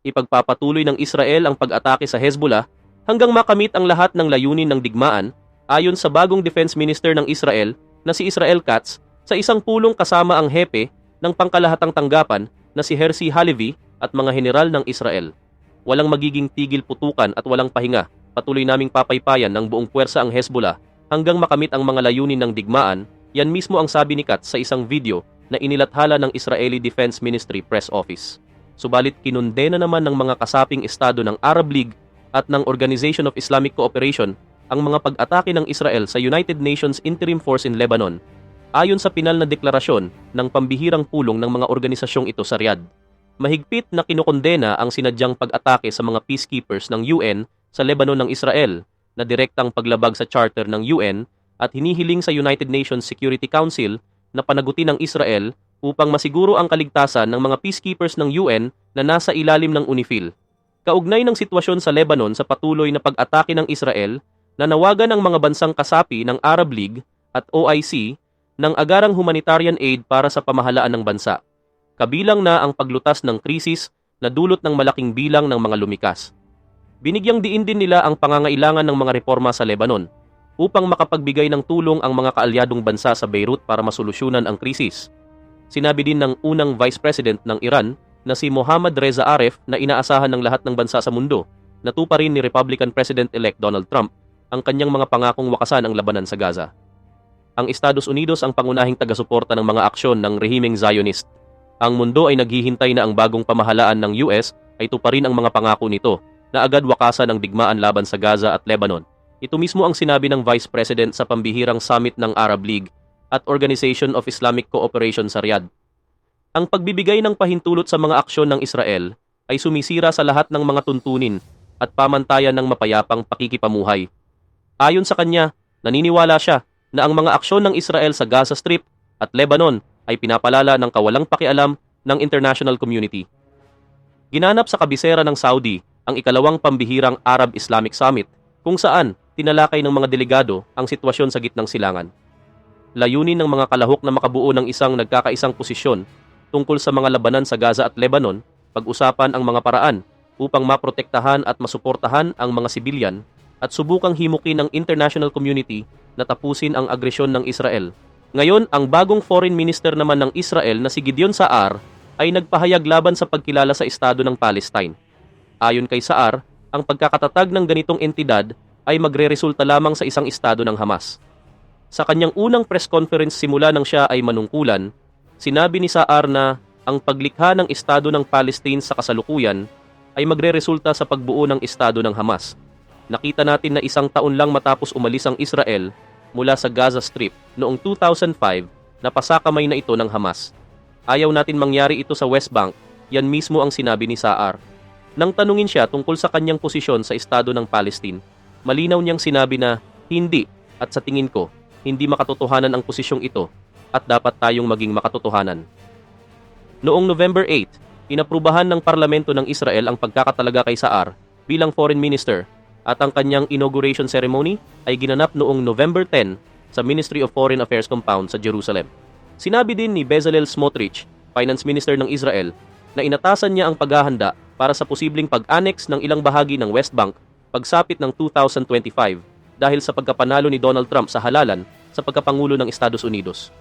Ipagpapatuloy ng Israel ang pag-atake sa Hezbollah hanggang makamit ang lahat ng layunin ng digmaan ayon sa bagong Defense Minister ng Israel na si Israel Katz sa isang pulong kasama ang hepe ng pangkalahatang tanggapan na si Herzi Halevi at mga general ng Israel. Walang magiging tigil putukan at walang pahinga. Patuloy naming papaypayan ng buong puwersa ang Hezbollah hanggang makamit ang mga layunin ng digmaan. Yan mismo ang sabi ni Katz sa isang video na inilathala ng Israeli Defense Ministry Press Office. Subalit kinundena naman ng mga kasaping estado ng Arab League at ng Organization of Islamic Cooperation ang mga pag-atake ng Israel sa United Nations Interim Force in Lebanon ayon sa pinal na deklarasyon ng pambihirang pulong ng mga organisasyong ito sa Riyadh. Mahigpit na kinokondena ang sinadyang pag-atake sa mga peacekeepers ng UN sa Lebanon ng Israel na direktang paglabag sa charter ng UN at hinihiling sa United Nations Security Council na panagutin ng Israel upang masiguro ang kaligtasan ng mga peacekeepers ng UN na nasa ilalim ng UNIFIL. Kaugnay ng sitwasyon sa Lebanon sa patuloy na pag-atake ng Israel, nanawagan ang mga bansang kasapi ng Arab League at OIC ng agarang humanitarian aid para sa pamahalaan ng bansa. Kabilang na ang paglutas ng krisis na dulot ng malaking bilang ng mga lumikas. Binigyang diin din nila ang pangangailangan ng mga reforma sa Lebanon upang makapagbigay ng tulong ang mga kaalyadong bansa sa Beirut para masolusyonan ang krisis. Sinabi din ng unang Vice President ng Iran na si Mohammad Reza Aref na inaasahan ng lahat ng bansa sa mundo na tuparin ni Republican President-elect Donald Trump ang kanyang mga pangakong wakasan ang labanan sa Gaza. Ang Estados Unidos ang pangunahing taga-suporta ng mga aksyon ng rehimeng Zionist. Ang mundo ay naghihintay na ang bagong pamahalaan ng US ay tuparin ang mga pangako nito na agad wakasan ang digmaan laban sa Gaza at Lebanon. Ito mismo ang sinabi ng Vice President sa pambihirang summit ng Arab League at Organization of Islamic Cooperation sa Riyadh. Ang pagbibigay ng pahintulot sa mga aksyon ng Israel ay sumisira sa lahat ng mga tuntunin at pamantayan ng mapayapang pakikipamuhay. Ayon sa kanya, naniniwala siya na ang mga aksyon ng Israel sa Gaza Strip at Lebanon ay pinapalala ng kawalang pakialam ng international community. Ginanap sa kabisera ng Saudi ang ikalawang pambihirang Arab-Islamic Summit kung saan tinalakay ng mga delegado ang sitwasyon sa gitnang silangan. Layunin ng mga kalahok na makabuo ng isang nagkakaisang posisyon tungkol sa mga labanan sa Gaza at Lebanon, pag-usapan ang mga paraan upang maprotektahan at masuportahan ang mga sibilyan at subukang himukin ng international community na tapusin ang agresyon ng Israel. Ngayon, ang bagong foreign minister naman ng Israel na si Gideon Saar ay nagpahayag laban sa pagkilala sa Estado ng Palestine. Ayon kay Saar, ang pagkakatatag ng ganitong entidad ay magreresulta lamang sa isang estado ng Hamas. Sa kanyang unang press conference simula nang siya ay manungkulan, sinabi ni Saar na ang paglikha ng Estado ng Palestine sa kasalukuyan ay magreresulta sa pagbuo ng Estado ng Hamas. Nakita natin na isang taon lang matapos umalis ang Israel mula sa Gaza Strip noong 2005, napasakamay na ito ng Hamas. Ayaw natin mangyari ito sa West Bank, yan mismo ang sinabi ni Saar. Nang tanungin siya tungkol sa kanyang posisyon sa Estado ng Palestine, malinaw niyang sinabi na hindi at sa tingin ko, hindi makatotohanan ang posisyong ito at dapat tayong maging makatotohanan. Noong November 8, inaprubahan ng parlamento ng Israel ang pagkakatalaga kay Saar bilang foreign minister at ang kanyang inauguration ceremony ay ginanap noong November 10 sa Ministry of Foreign Affairs compound sa Jerusalem. Sinabi din ni Bezalel Smotrich, finance minister ng Israel, na inatasan niya ang paghahanda para sa posibleng pag-annex ng ilang bahagi ng West Bank pagsapit ng 2025 dahil sa pagkapanalo ni Donald Trump sa halalan sa pagkapangulo ng Estados Unidos.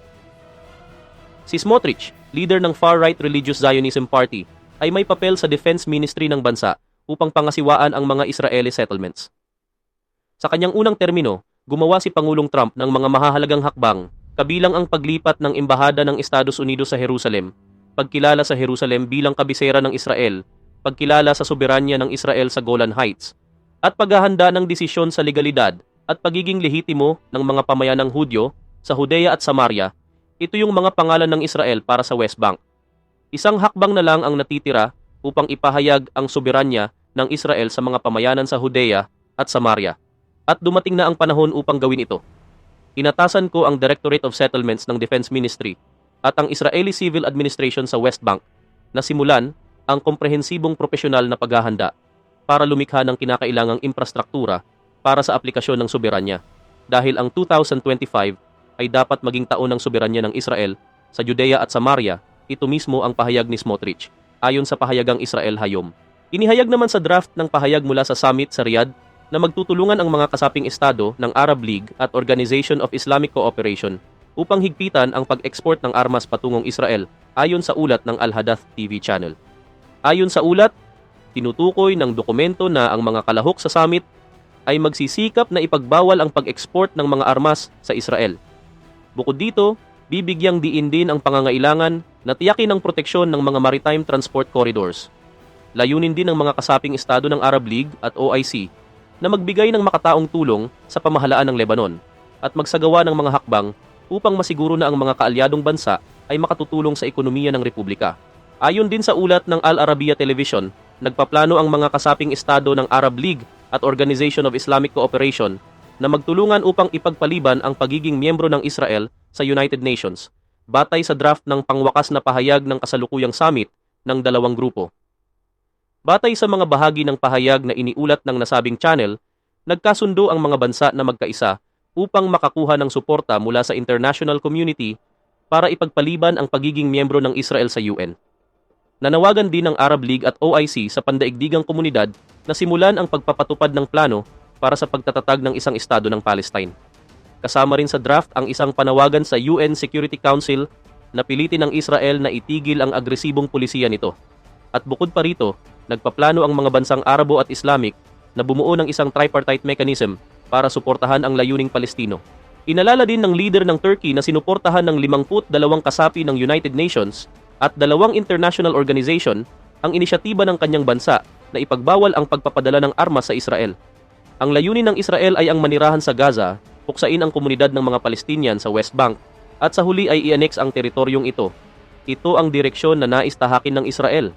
Si Smotrich, leader ng far-right Religious Zionism Party, ay may papel sa Defense Ministry ng bansa upang pangasiwaan ang mga Israeli settlements. Sa kanyang unang termino, gumawa si Pangulong Trump ng mga mahahalagang hakbang, kabilang ang paglipat ng embahada ng Estados Unidos sa Jerusalem, pagkilala sa Jerusalem bilang kabisera ng Israel, pagkilala sa soberanya ng Israel sa Golan Heights, at paghahanda ng desisyon sa legalidad at pagiging lehitimo ng mga pamayanang Hudyo sa Judea at Samaria. Ito yung mga pangalan ng Israel para sa West Bank. Isang hakbang na lang ang natitira upang ipahayag ang soberanya ng Israel sa mga pamayanan sa Judea at Samaria. At dumating na ang panahon upang gawin ito. Inatasan ko ang Directorate of Settlements ng Defense Ministry at ang Israeli Civil Administration sa West Bank na simulan ang komprehensibong profesional na paghahanda para lumikha ng kinakailangang infrastruktura para sa aplikasyon ng soberanya. Dahil ang 2025 ay dapat maging taon ng soberanya ng Israel sa Judea at Samaria, ito mismo ang pahayag ni Smotrich, ayon sa pahayagang Israel Hayom. Inihayag naman sa draft ng pahayag mula sa summit sa Riyadh na magtutulungan ang mga kasaping estado ng Arab League at Organization of Islamic Cooperation upang higpitan ang pag-export ng armas patungong Israel ayon sa ulat ng Al-Hadath TV channel. Ayon sa ulat, tinutukoy ng dokumento na ang mga kalahok sa summit ay magsisikap na ipagbawal ang pag-export ng mga armas sa Israel. Bukod dito, bibigyang diin din ang pangangailangan na tiyakin ang proteksyon ng mga maritime transport corridors. Layunin din ng mga kasaping estado ng Arab League at OIC na magbigay ng makataong tulong sa pamahalaan ng Lebanon at magsagawa ng mga hakbang upang masiguro na ang mga kaalyadong bansa ay makatutulong sa ekonomiya ng Republika. Ayon din sa ulat ng Al Arabiya Television, nagpaplano ang mga kasaping estado ng Arab League at Organization of Islamic Cooperation na magtulungan upang ipagpaliban ang pagiging miyembro ng Israel sa United Nations, batay sa draft ng pangwakas na pahayag ng kasalukuyang summit ng dalawang grupo. Batay sa mga bahagi ng pahayag na iniulat ng nasabing channel, nagkasundo ang mga bansa na magkaisa upang makakuha ng suporta mula sa international community para ipagpaliban ang pagiging miyembro ng Israel sa UN. Nanawagan din ng Arab League at OIC sa pandaigdigang komunidad na simulan ang pagpapatupad ng plano para sa pagtatatag ng isang estado ng Palestine. Kasama rin sa draft ang isang panawagan sa UN Security Council na pilitin ng Israel na itigil ang agresibong pulisiya nito. At bukod pa rito, nagpaplano ang mga bansang Arabo at Islamic na bumuo ng isang tripartite mechanism para suportahan ang layuning Palestino. Inalala din ng leader ng Turkey na sinuportahan ng 52 kasapi ng United Nations at 2 international organization ang inisyatiba ng kanyang bansa na ipagbawal ang pagpapadala ng armas sa Israel. Ang layunin ng Israel ay ang manirahan sa Gaza, puksain ang komunidad ng mga Palestinian sa West Bank at sa huli ay i-annex ang teritoryong ito. Ito ang direksyon na nais tahakin ng Israel.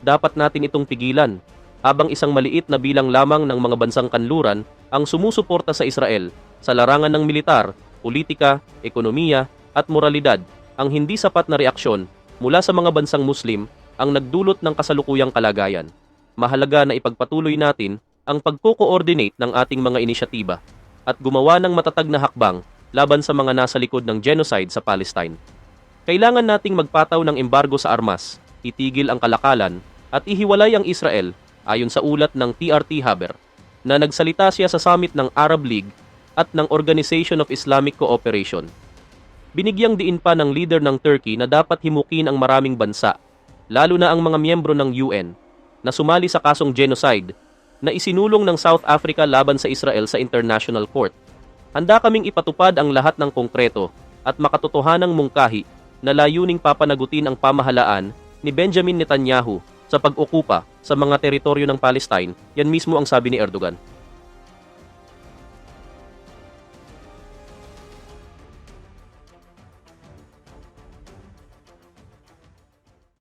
Dapat natin itong pigilan, habang isang maliit na bilang lamang ng mga bansang kanluran ang sumusuporta sa Israel sa larangan ng militar, politika, ekonomiya at moralidad. Ang hindi sapat na reaksyon mula sa mga bansang Muslim ang nagdulot ng kasalukuyang kalagayan. Mahalaga na ipagpatuloy natin ang pagko-coordinate ng ating mga inisyatiba at gumawa ng matatag na hakbang laban sa mga nasa likod ng genocide sa Palestine. Kailangan nating magpataw ng embargo sa armas, itigil ang kalakalan at ihiwalay ang Israel ayon sa ulat ng TRT Haber na nagsalita siya sa summit ng Arab League at ng Organization of Islamic Cooperation. Binigyang diin pa ng leader ng Turkey na dapat himukin ang maraming bansa, lalo na ang mga miyembro ng UN, na sumali sa kasong genocide na isinulong ng South Africa laban sa Israel sa International Court. Handa kaming ipatupad ang lahat ng konkreto at makatotohanang mungkahi na layuning papanagutin ang pamahalaan ni Benjamin Netanyahu sa pag-okupa sa mga teritoryo ng Palestine. Yan mismo ang sabi ni Erdogan.